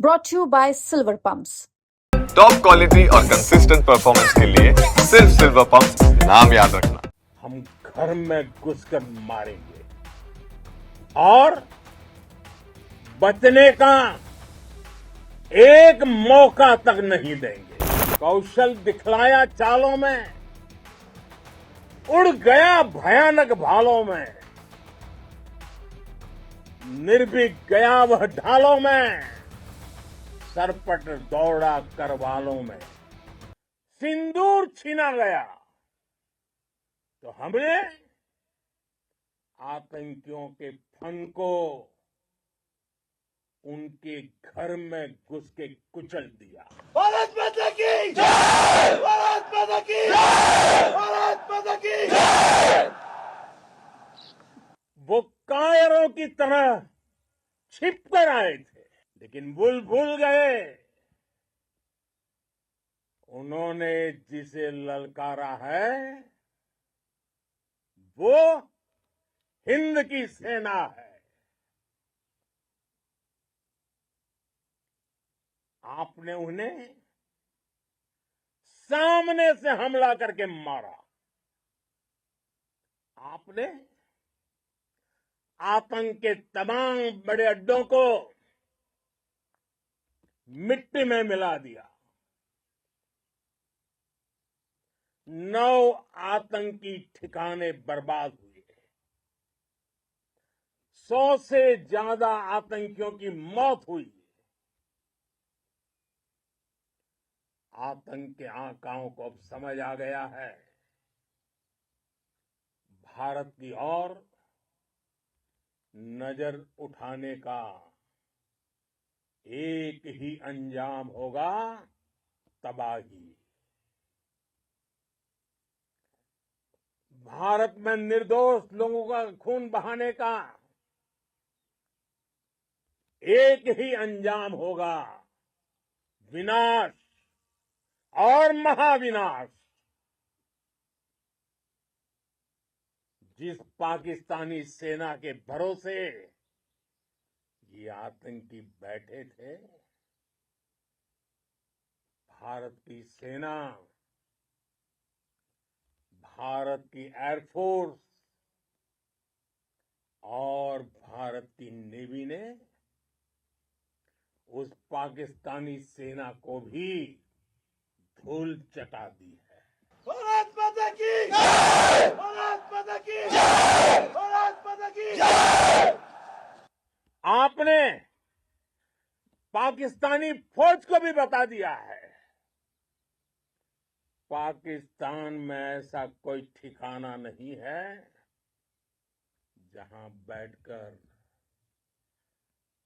brought to you by Silver Pumps. Top quality और consistent performance के लिए सिर्फ सिल्वर पंप नाम याद रखना। हम घर में घुसकर मारेंगे और बचने का एक मौका तक नहीं देंगे। कौशल दिखलाया चालों में, उड़ गया भयानक भालों में, निर्भीक गया वह ढालों में, सरपट दौड़ा करवालों में, सिंदूर छीना गया तो हमने आतंकियों के फन को उनके घर में घुस के कुचल दिया। भारत माता की जय! भारत माता की जय! भारत माता की जय! वो कायरों की तरह छिप कर आए थे, लेकिन भूल गए उन्होंने जिसे ललकारा है वो हिंद की सेना है। आपने उन्हें सामने से हमला करके मारा। आपने आतंक के तमाम बड़े अड्डों को मिट्टी में मिला दिया। 9 आतंकी ठिकाने बर्बाद हुए। 100 से ज्यादा आतंकियों की मौत हुई। आतंक के आकाओं को अब समझ आ गया है भारत की ओर नजर उठाने का एक ही अंजाम होगा, तबाही। भारत में निर्दोष लोगों का खून बहाने का एक ही अंजाम होगा, विनाश और महाविनाश। जिस पाकिस्तानी सेना के भरोसे ये आतंकी बैठे थे, भारत की सेना, भारत की एयरफोर्स और भारत की नेवी ने उस पाकिस्तानी सेना को भी धूल चटा दी है। भारत माता की जय! भारत माता की जय! भारत माता की जय! आपने पाकिस्तानी फौज को भी बता दिया है, पाकिस्तान में ऐसा कोई ठिकाना नहीं है जहां बैठकर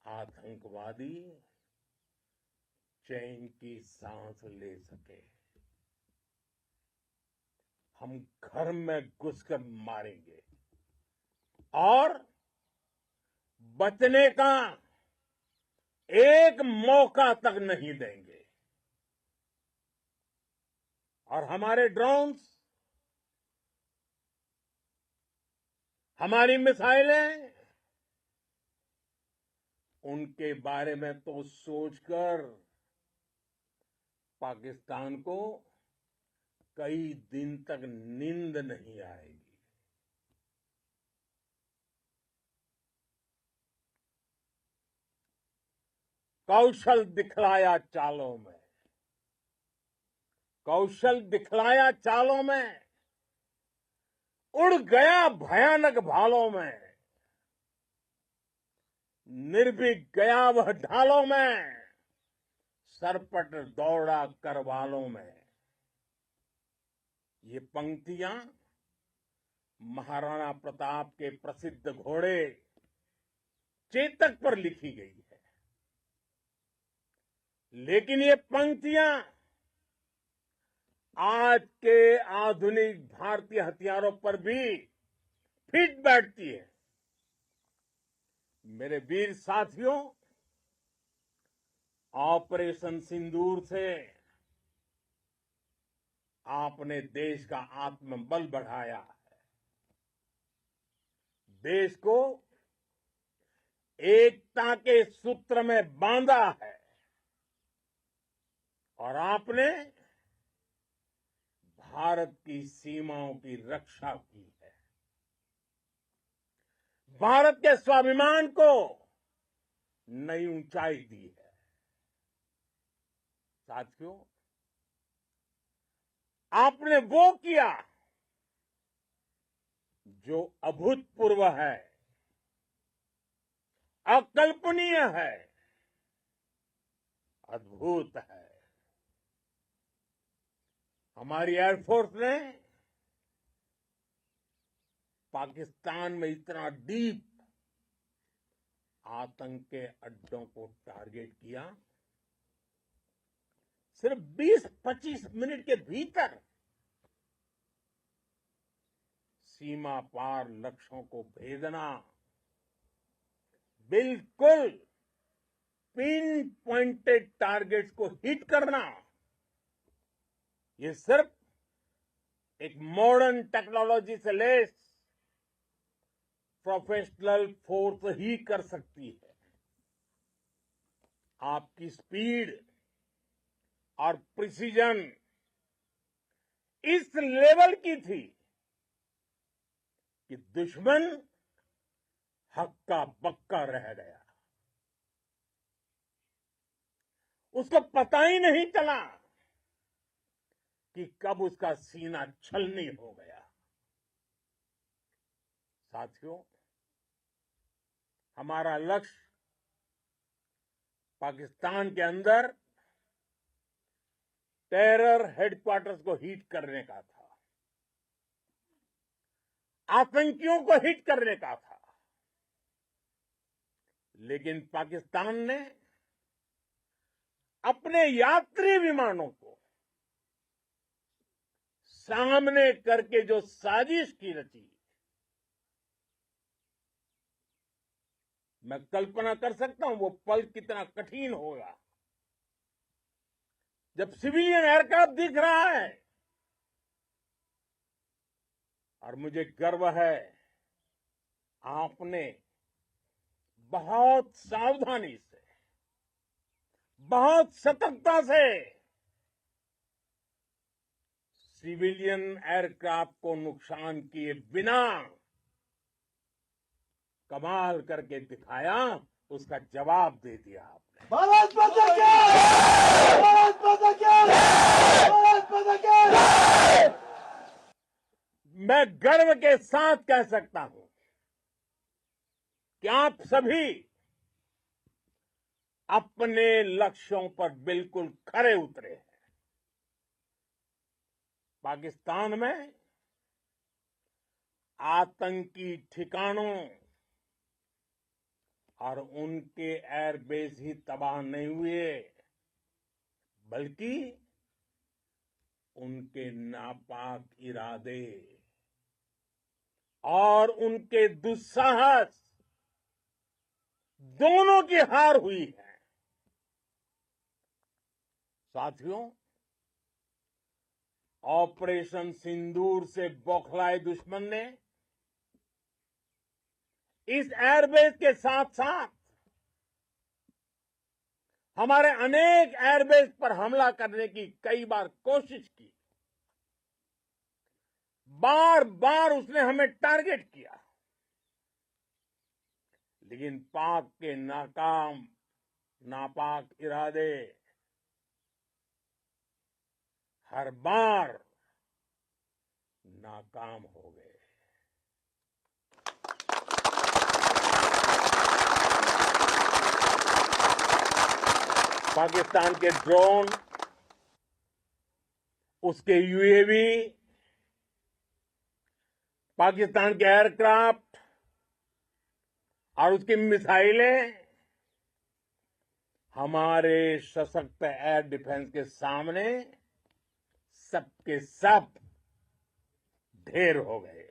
आतंकवादी चैन की सांस ले सके। हम घर में घुसकर मारेंगे और बचने का एक मौका तक नहीं देंगे। और हमारे ड्रोन्स, हमारी मिसाइलें, उनके बारे में तो सोचकर पाकिस्तान को कई दिन तक नींद नहीं आएगी। कौशल दिखलाया चालों में, कौशल दिखलाया चालों में, उड़ गया भयानक भालों में, निर्भीक गया वह ढालों में, सरपट दौड़ा करवालों में। ये पंक्तियां महाराणा प्रताप के प्रसिद्ध घोड़े चेतक पर लिखी गई है, लेकिन ये पंक्तियां आज के आधुनिक भारतीय हथियारों पर भी फिट बैठती है। मेरे वीर साथियों, ऑपरेशन सिंदूर से आपने देश का आत्मबल बढ़ाया है, देश को एकता के सूत्र में बांधा है। और आपने भारत की सीमाओं की रक्षा की है, भारत के स्वाभिमान को नई ऊंचाई दी है। साथियों, आपने वो किया जो अभूतपूर्व है, अकल्पनीय है, अद्भुत है। हमारी एयरफोर्स ने पाकिस्तान में इतना डीप आतंक के अड्डों को टारगेट किया, सिर्फ 20-25 मिनट के भीतर सीमा पार लक्ष्यों को भेदना, बिल्कुल पिन पॉइंटेड टारगेट्स को हिट करना, ये सिर्फ एक मॉडर्न टेक्नोलॉजी से लैस प्रोफेशनल फोर्स ही कर सकती है। आपकी स्पीड और प्रिसीजन इस लेवल की थी कि दुश्मन हक्का बक्का रह गया। उसको पता ही नहीं चला कि कब उसका सीना छलनी हो गया। साथियों, हमारा लक्ष्य पाकिस्तान के अंदर टेरर हेडक्वार्टर्स को हिट करने का था, आतंकियों को हिट करने का था, लेकिन पाकिस्तान ने अपने यात्री विमानों को सामने करके जो साजिश की रची, मैं कल्पना कर सकता हूं वो पल कितना कठिन होगा जब सिविलियन एयरक्राफ्ट दिख रहा है। और मुझे गर्व है, आपने बहुत सावधानी से, बहुत सतर्कता से सिविलियन एयरक्राफ्ट को नुकसान किए बिना कमाल करके दिखाया, उसका जवाब दे दिया आपने। भारत माता की जय! भारत माता की जय! भारत माता की जय! मैं गर्व के साथ कह सकता हूं कि आप सभी अपने लक्ष्यों पर बिल्कुल खरे उतरे हैं। पाकिस्तान में आतंकी ठिकानों और उनके एयरबेस ही तबाह नहीं हुए, बल्कि उनके नापाक इरादे और उनके दुस्साहस दोनों की हार हुई है। साथियों, ऑपरेशन सिंदूर से बौखलाए दुश्मन ने इस एयरबेस के साथ साथ हमारे अनेक एयरबेस पर हमला करने की कई बार कोशिश की। बार बार उसने हमें टारगेट किया, लेकिन पाक के नापाक इरादे हर बार नाकाम हो गए। पाकिस्तान के ड्रोन, उसके यूएवी, पाकिस्तान के एयरक्राफ्ट और उसकी मिसाइलें हमारे सशक्त एयर डिफेंस के सामने सबके सब ढेर हो गए।